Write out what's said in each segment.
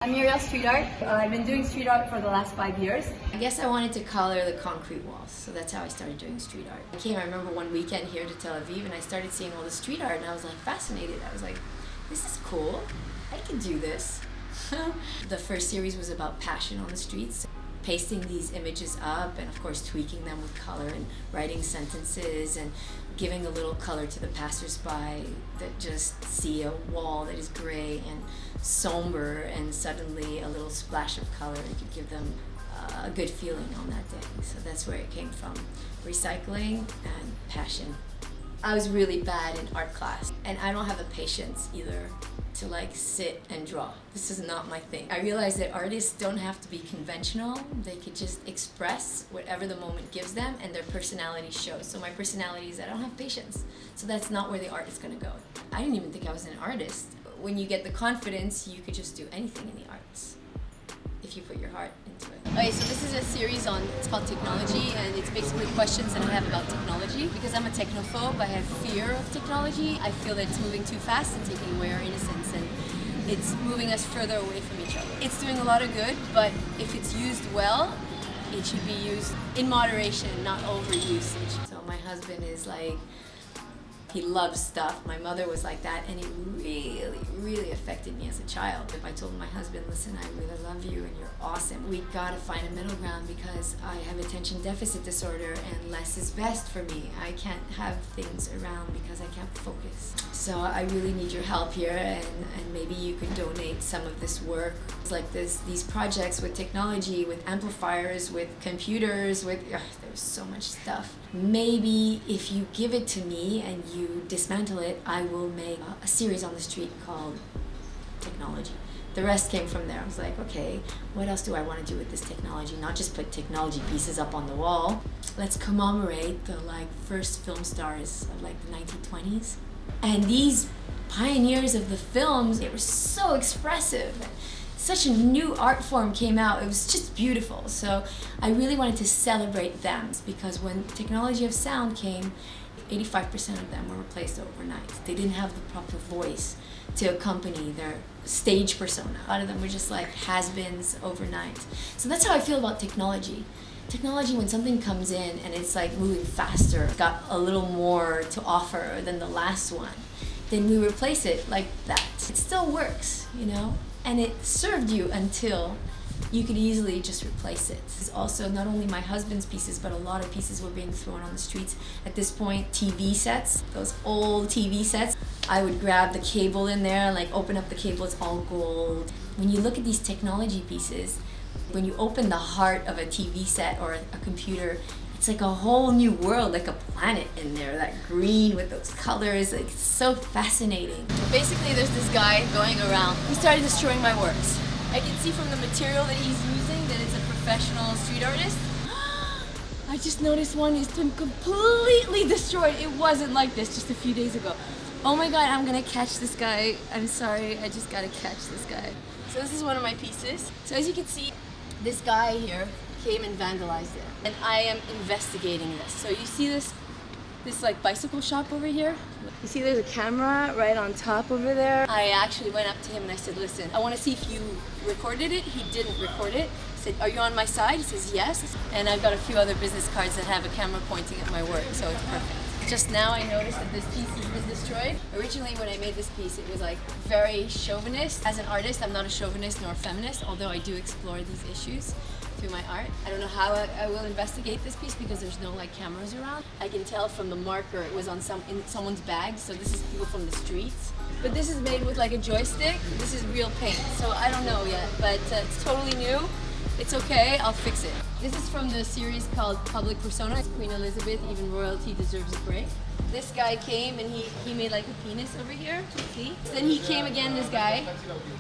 I'm Erial Street Art. I've been doing street art for the last 5 years. I guess I wanted to color the concrete walls, so that's how I started doing street art. I remember one weekend here to Tel Aviv and I started seeing all the street art and I was like fascinated. I was like, this is cool. I can do this. The first series was about passion on the streets, pasting these images up and of course tweaking them with color and writing sentences and giving a little color to the passersby that just see a wall that is gray and somber and suddenly a little splash of color could give them a good feeling on that day. So that's where it came from, recycling and passion. I was really bad in art class and I don't have the patience either to like sit and draw. This is not my thing. I realized that artists don't have to be conventional. They could just express whatever the moment gives them and their personality shows. So my personality is that I don't have patience. So that's not where the art is gonna go. I didn't even think I was an artist. When you get the confidence, you could just do anything in the arts if you put your heart into it. Okay, so this is a series it's called Technology, and it's basically questions that I have about technology. Because I'm a technophobe, I have fear of technology. I feel that it's moving too fast and taking away our innocence, and it's moving us further away from each other. It's doing a lot of good, but if it's used well, it should be used in moderation, not overusage. So my husband is like, he loves stuff. My mother was like that, and it really affected me as a child. If I told my husband, listen, I really love you and you're awesome, we gotta find a middle ground because I have attention deficit disorder and less is best for me. I can't have things around because I can't focus. So I really need your help here, and maybe you could donate some of this work. It's like these projects with technology, with amplifiers, with computers, there's so much stuff. Maybe if you give it to me and you dismantle it, I will make a series on the street called Technology. The rest came from there. I was like, okay, what else do I want to do with this technology? Not just put technology pieces up on the wall. Let's commemorate the first film stars of the 1920s. And these pioneers of the films, they were so expressive. Such a new art form came out. It was just beautiful. So I really wanted to celebrate them because when technology of sound came, 85% of them were replaced overnight. They didn't have the proper voice to accompany their stage persona. A lot of them were just like has-beens overnight. So that's how I feel about technology. Technology, when something comes in and it's moving faster, got a little more to offer than the last one, then we replace it like that. It still works, and it served you until you could easily just replace it. It's also not only my husband's pieces, but a lot of pieces were being thrown on the streets. At this point, TV sets, those old TV sets, I would grab the cable in there, open up the cable, it's all gold. When you look at these technology pieces, when you open the heart of a TV set or a computer, it's like a whole new world, like a planet in there, that green with those colors. It's so fascinating. Basically, there's this guy going around. He started destroying my works. I can see from the material that he's using that it's a professional street artist. I just noticed one is completely destroyed. It wasn't like this just a few days ago. Oh my God, I'm gonna catch this guy. I'm sorry, I just gotta catch this guy. So this is one of my pieces. So as you can see, this guy here came and vandalized it. And I am investigating this. So you see this bicycle shop over here? You see there's a camera right on top over there. I actually went up to him and I said, listen, I want to see if you recorded it. He didn't record it. I said, are you on my side? He says, yes. And I've got a few other business cards that have a camera pointing at my work, so it's perfect. Just now I noticed that this piece has been destroyed. Originally when I made this piece, it was very chauvinist. As an artist, I'm not a chauvinist nor a feminist, although I do explore these issues through my art. I don't know how I will investigate this piece because there's no cameras around. I can tell from the marker it was in someone's bag, so this is people from the streets. But this is made with a joystick. This is real paint, so I don't know yet, but it's totally new. It's okay, I'll fix it. This is from the series called Public Persona. Queen Elizabeth, even royalty deserves a break. This guy came and he made a penis over here, see? Then he came again, this guy,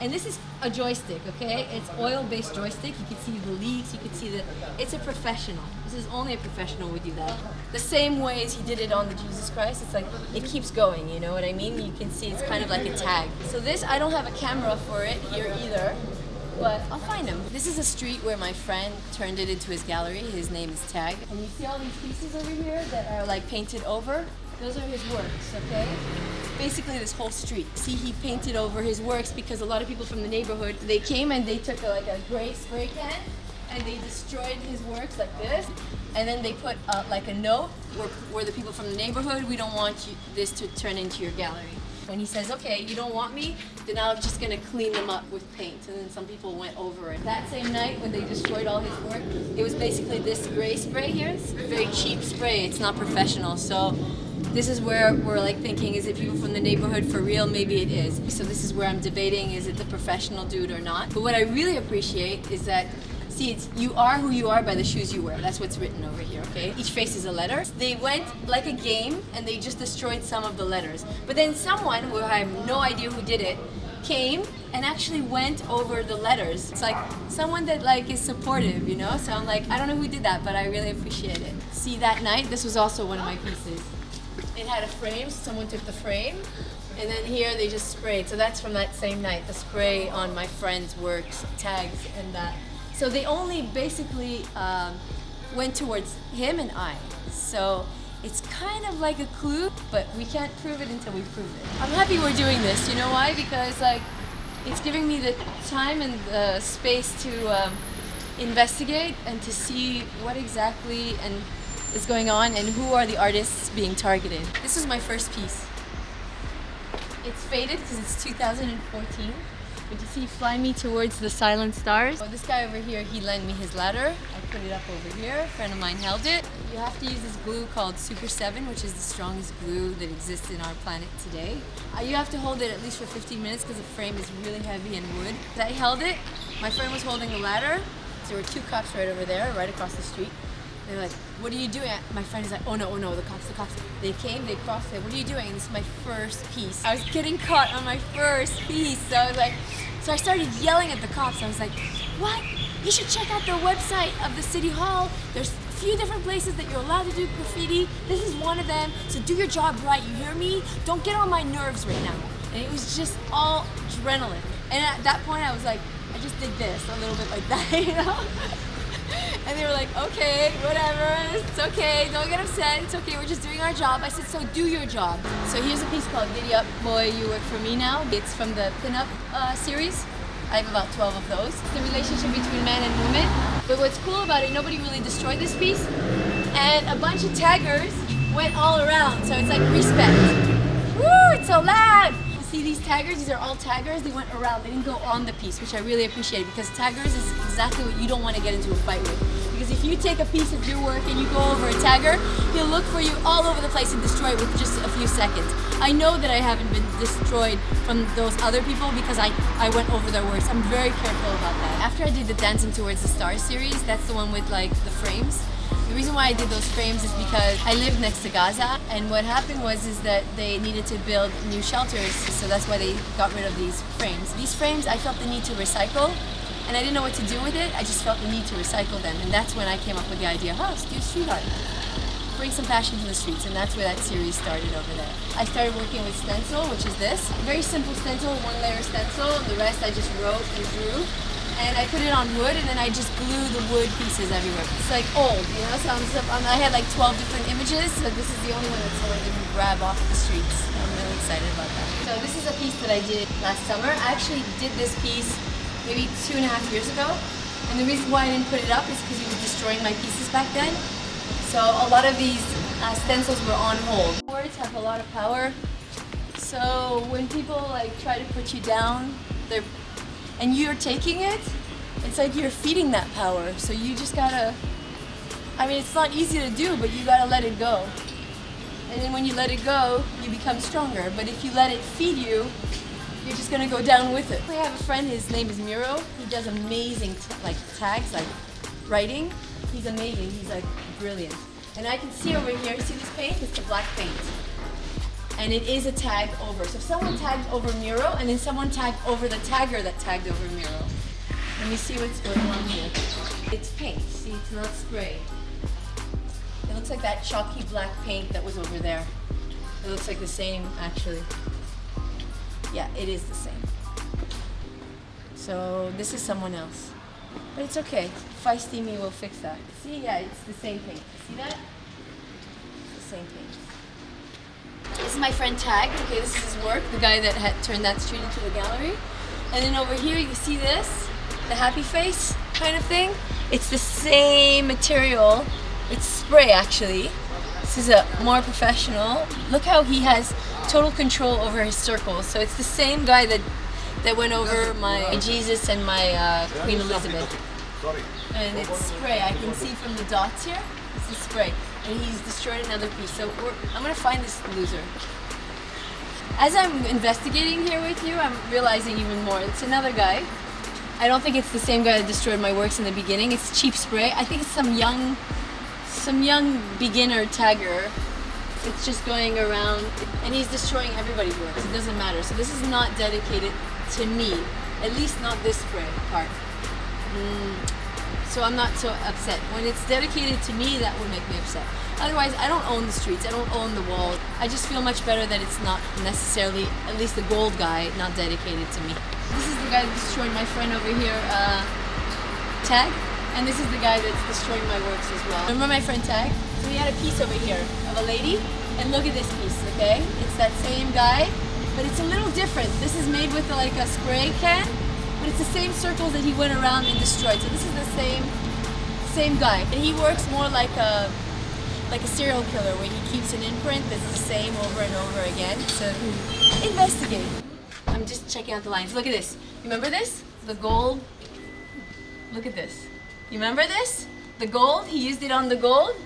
and this is a joystick, okay? It's oil-based joystick. You can see the leaks, you can see it's a professional. This is only a professional would do that. The same way as he did it on the Jesus Christ, it's it keeps going, you know what I mean? You can see it's kind of like a tag. So this, I don't have a camera for it here either, but I'll find him. This is a street where my friend turned it into his gallery. His name is Tag. And you see all these pieces over here that are painted over? Those are his works, okay? Basically this whole street. See, he painted over his works because a lot of people from the neighborhood, they came and they took like a gray spray can and they destroyed his works like this. And then they put like a note where the people from the neighborhood, we don't want this to turn into your gallery. When he says, okay, you don't want me, then I'm just gonna clean them up with paint. And then some people went over it. That same night when they destroyed all his work, it was basically this gray spray here. It's very cheap spray, it's not professional. So this is where we're like thinking, is it people from the neighborhood for real? Maybe it is. So this is where I'm debating, is it the professional dude or not? But what I really appreciate is that, see, it's you are who you are by the shoes you wear. That's what's written over here, okay? Each face is a letter. They went like a game and they just destroyed some of the letters. But then someone, who I have no idea who did it, came and actually went over the letters. It's like someone that like is supportive, you know? So I'm like, I don't know who did that, but I really appreciate it. See, that night, this was also one of my pieces. It had a frame, so someone took the frame, and then here they just sprayed. So that's from that same night, the spray on my friend's works, tags, and that. So they only basically went towards him and I. So it's kind of like a clue, but we can't prove it until we prove it. I'm happy we're doing this, you know why? Because like, it's giving me the time and the space to investigate and to see what exactly is going on and who are the artists being targeted. This is my first piece. It's faded because it's 2014. But you see, Fly Me Towards the Silent Stars. Oh, this guy over here, he lent me his ladder. I put it up over here. A friend of mine held it. You have to use this glue called Super 7, which is the strongest glue that exists in our planet today. You have to hold it at least for 15 minutes because the frame is really heavy and wood. I held it. My friend was holding the ladder. There were two cops right over there, right across the street. They're like, what are you doing? My friend is like, oh no, the cops. They came, they crossed it. What are you doing? This is my first piece. I was getting caught on my first piece. So I was like, so I started yelling at the cops. I was like, what? You should check out the website of the city hall. There's a few different places that you're allowed to do graffiti. This is one of them. So do your job right, you hear me? Don't get on my nerves right now. And it was just all adrenaline. And at that point I was like, I just did this a little bit like that, you know? And they were like, okay, whatever, it's okay, don't get upset, it's okay, we're just doing our job. I said, so do your job. So here's a piece called Giddy Up Boy, You Work For Me Now. It's from the Pin-Up series. I have about 12 of those. It's the relationship between man and woman. But what's cool about it, nobody really destroyed this piece. And a bunch of taggers went all around, so it's like respect. Woo, it's so loud! See these taggers? These are all taggers. They went around. They didn't go on the piece, which I really appreciate because taggers is exactly what you don't want to get into a fight with. Because if you take a piece of your work and you go over a tagger, he'll look for you all over the place and destroy it with just a few seconds. I know that I haven't been destroyed from those other people because I went over their works. I'm very careful about that. After I did the Dancing Towards the Stars series, that's the one with like the frames. The reason why I did those frames is because I lived next to Gaza, and what happened was that they needed to build new shelters, so that's why they got rid of these frames. These frames I felt the need to recycle, and I didn't know what to do with it. I just felt the need to recycle them, and that's when I came up with the idea, let's do street art. Bring some passion to the streets, and that's where that series started over there. I started working with stencil, which is this. Very simple stencil, one layer stencil, and the rest I just wrote and drew. And I put it on wood, and then I just glue the wood pieces everywhere. It's like old, you know, so I had like 12 different images, so this is the only one that someone didn't grab off the streets. I'm really excited about that. So this is a piece that I did last summer. I actually did this piece maybe 2.5 years ago, and the reason why I didn't put it up is because he was destroying my pieces back then. So a lot of these stencils were on hold. Words have a lot of power, so when people like try to put you down, and you're taking it, it's like you're feeding that power. So you just gotta, I mean, it's not easy to do, but you gotta let it go. And then when you let it go, you become stronger. But if you let it feed you, you're just gonna go down with it. I have a friend, his name is Miro. He does amazing like tags, like writing. He's amazing, he's like brilliant. And I can see over here, you see this paint? It's the black paint. And it is a tag over. So if someone tagged over Miro, and then someone tagged over the tagger that tagged over Miro. Let me see what's going on here. It's paint, see, it's not spray. It looks like that chalky black paint that was over there. It looks like the same, actually. Yeah, it is the same. So this is someone else. But it's okay. Feisty me will fix that. See, yeah, it's the same paint. See that? It's the same paint. This is my friend Tag. Okay, this is his work, the guy that had turned that street into a gallery. And then over here you see this, the happy face kind of thing. It's the same material. It's spray actually. This is a more professional. Look how he has total control over his circles. So it's the same guy that went over my Jesus and my Queen Elizabeth. And it's spray. I can see from the dots here. It's the spray. And he's destroyed another piece. So I'm gonna find this loser. As I'm investigating here with you, I'm realizing even more. It's another guy. I don't think it's the same guy that destroyed my works in the beginning. It's cheap spray. I think it's some young beginner tagger. It's just going around and he's destroying everybody's works. It doesn't matter. So this is not dedicated to me. At least not this spray part. So I'm not so upset. When it's dedicated to me, that would make me upset. Otherwise, I don't own the streets, I don't own the wall. I just feel much better that it's not necessarily, at least the gold guy, not dedicated to me. This is the guy that destroyed my friend over here, Tag, and this is the guy that's destroying my works as well. Remember my friend Tag? So he had a piece over here of a lady, and look at this piece, okay? It's that same guy, but it's a little different. This is made with like a spray can, but it's the same circles that he went around and destroyed. So this is the same guy. And he works more like a serial killer where he keeps an imprint that's the same over and over again. So investigate. I'm just checking out the lines. Look at this. Remember this? The gold. Look at this. You remember this? The gold, he used it on the gold.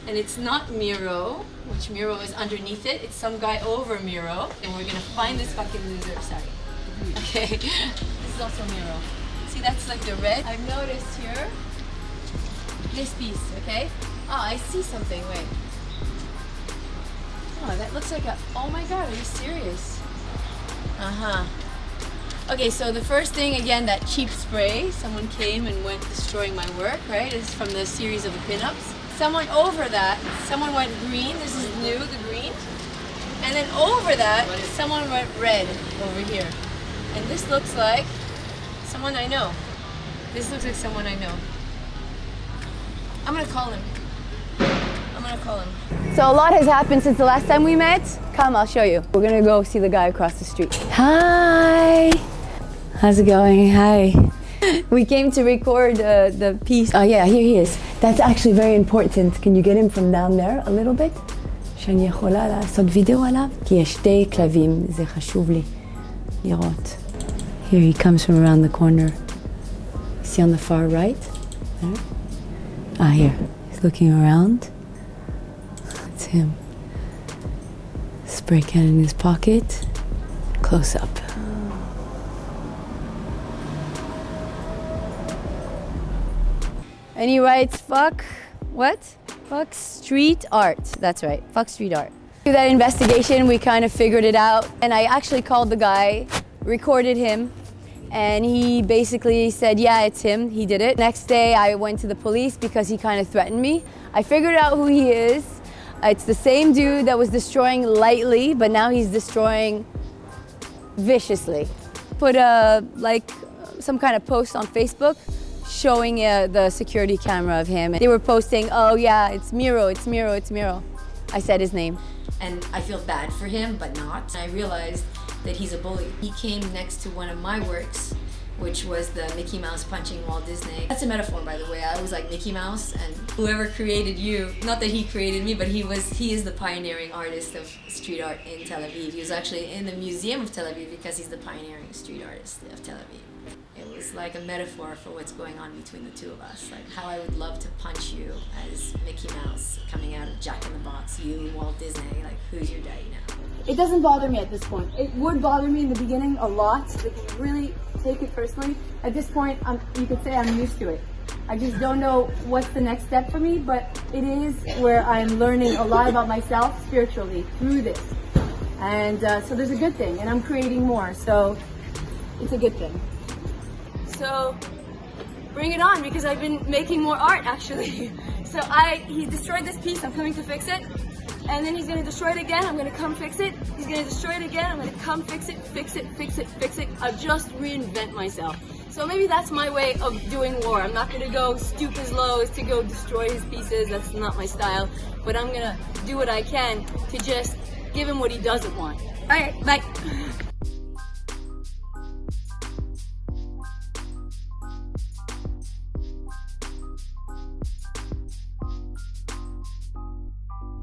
And it's not Miro, which Miro is underneath it. It's some guy over Miro. And we're gonna find this fucking loser. Sorry. Okay. This is also Miro. See, that's like the red. I've noticed here. This piece, okay? Oh, I see something. Wait. Oh, that looks like a. Oh my god, are you serious? Okay, so the first thing, again, that cheap spray. Someone came and went destroying my work, right? It's from the series of the pinups. Someone over that, someone went green. This is new, the green. And then over that, someone went red over here. And this looks like someone I know. This looks like someone I know. I'm gonna call him. So a lot has happened since the last time we met. Come, I'll show you. We're gonna go see the guy across the street. Hi! How's it going? Hi. We came to record the piece. Oh yeah, here he is. That's actually very important. Can you get him from down there a little bit? שאני יכולה לעשות וידאו עליו? כי יש שתי כלבים, זה חשוב לי לראות. Here he comes from around the corner. See on the far right? There. Ah, here. He's looking around. It's him. Spray can in his pocket. Close up. And he writes, fuck, what? Fuck street art. That's right, fuck street art. Through that investigation, we kind of figured it out. And I actually called the guy, recorded him, and he basically said, yeah, it's him, he did it. Next day, I went to the police because he kind of threatened me. I figured out who he is. It's the same dude that was destroying lightly, but now he's destroying viciously. Put some kind of post on Facebook showing the security camera of him. They were posting, oh yeah, it's Miro, it's Miro, it's Miro. I said his name. And I feel bad for him, but not. I realized that he's a bully. He came next to one of my works, which was the Mickey Mouse punching Walt Disney. That's a metaphor, by the way. I was like Mickey Mouse, and whoever created you, not that he created me, but he is the pioneering artist of street art in Tel Aviv. He was actually in the Museum of Tel Aviv because he's the pioneering street artist of Tel Aviv. It was like a metaphor for what's going on between the two of us. Like how I would love to punch you as Mickey Mouse coming out of Jack in the Box, you, Walt Disney, like who's your daddy now? It doesn't bother me at this point. It would bother me in the beginning a lot. Like really take it personally. At this point, you could say I'm used to it. I just don't know what's the next step for me, but it is where I'm learning a lot about myself spiritually through this. And so there's a good thing, and I'm creating more, so it's a good thing. So bring it on, because I've been making more art actually. So he destroyed this piece, I'm coming to fix it. And then he's gonna destroy it again, I'm gonna come fix it. He's gonna destroy it again, I'm gonna come fix it, fix it, fix it, fix it. I'll just reinvent myself. So maybe that's my way of doing war. I'm not gonna go stoop as low as to go destroy his pieces, that's not my style. But I'm gonna do what I can to just give him what he doesn't want. All right, bye.